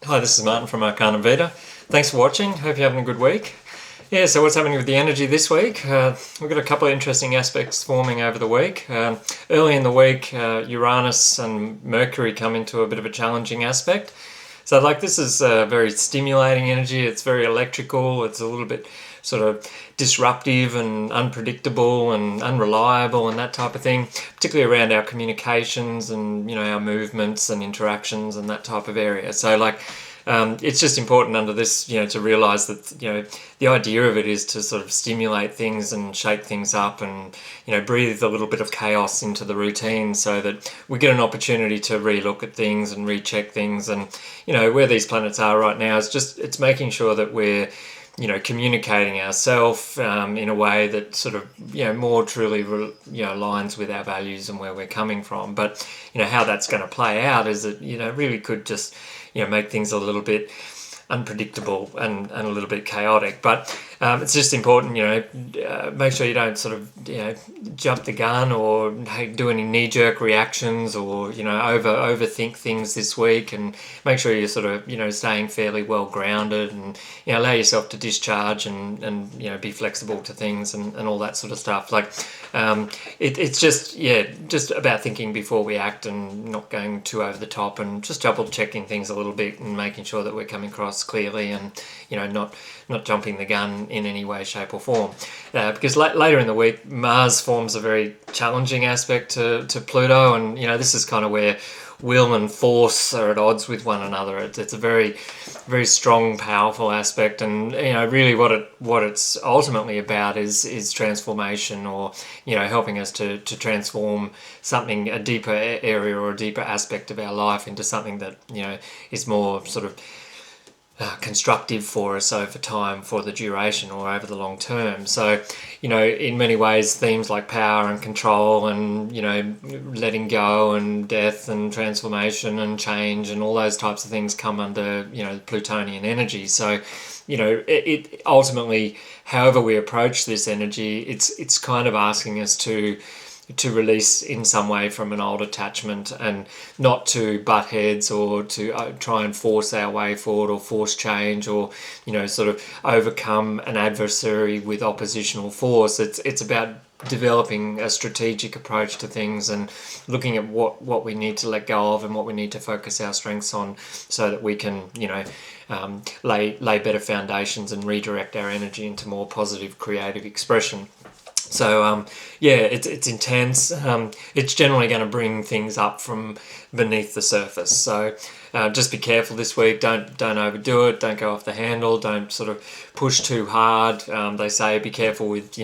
Hi, this is Martin from Arcana Vita. Thanks for watching. Hope you're having a good week. Yeah, so what's happening with the energy this week? We've got a couple of interesting aspects forming over the week. Early in the week, Uranus and Mercury come into a bit of a challenging aspect. So this is very stimulating energy. It's very electrical. It's a little bit sort of disruptive and unpredictable and unreliable and that type of thing, particularly around our communications and our movements and interactions and that type of area. So it's just important under this, to realise that, the idea of it is to sort of stimulate things and shake things up and, breathe a little bit of chaos into the routine so that we get an opportunity to relook at things and recheck things. And, where these planets are right now is it's making sure that we're, communicating ourselves in a way that sort of, more truly, aligns with our values and where we're coming from. But, how that's going to play out is that, really could just, make things a little bit unpredictable and a little bit chaotic. But it's just important, make sure you don't sort of, jump the gun or do any knee-jerk reactions or, overthink things this week, and make sure you're sort of, staying fairly well grounded and, allow yourself to discharge and be flexible to things and all that sort of stuff. It's just about thinking before we act and not going too over the top, and just double checking things a little bit and making sure that we're coming across clearly and not jumping the gun in any way, shape or form. Because later in the week, Mars forms a very challenging aspect to Pluto, and this is kind of where will and force are at odds with one another. It's a very, very strong, powerful aspect, and really what it's ultimately about is transformation, or helping us to transform something, a deeper area or a deeper aspect of our life, into something that is more sort of constructive for us over time, for the duration or over the long term. So, in many ways, themes like power and control and, letting go and death and transformation and change and all those types of things come under, Plutonian energy. So, it ultimately, however we approach this energy, it's kind of asking us to release in some way from an old attachment, and not to butt heads or to try and force our way forward or force change, or sort of overcome an adversary with oppositional force. It's about developing a strategic approach to things and looking at what we need to let go of and what we need to focus our strengths on, so that we can lay better foundations and redirect our energy into more positive creative expression. So it's intense. It's generally going to bring things up from beneath the surface. So just be careful this week. Don't overdo it. Don't go off the handle. Don't sort of push too hard. They say be careful with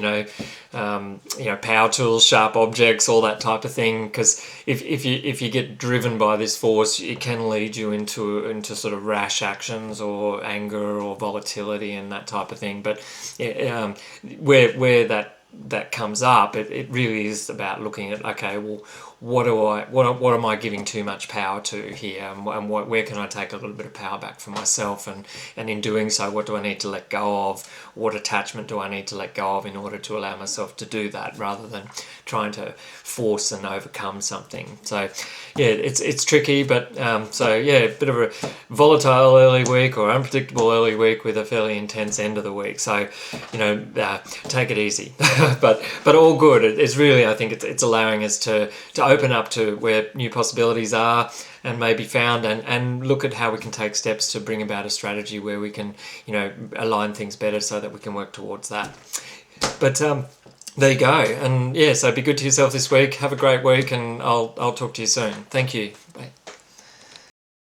power tools, sharp objects, all that type of thing. Because if you get driven by this force, it can lead you into sort of rash actions or anger or volatility and that type of thing. But where that comes up, it really is about looking at, okay, well, what am I giving too much power to here, and where can I take a little bit of power back for myself, and in doing so, what do I need to let go of? What attachment do I need to let go of in order to allow myself to do that, rather than trying to force and overcome something? So it's tricky, but a bit of a volatile early week or unpredictable early week with a fairly intense end of the week. So take it easy, but all good. It's really, I think it's allowing us to open up to where new possibilities are and may be found, and look at how we can take steps to bring about a strategy where we can align things better so that we can work towards that. But there you go. And so be good to yourself this week. Have a great week, and I'll talk to you soon. Thank you. Bye.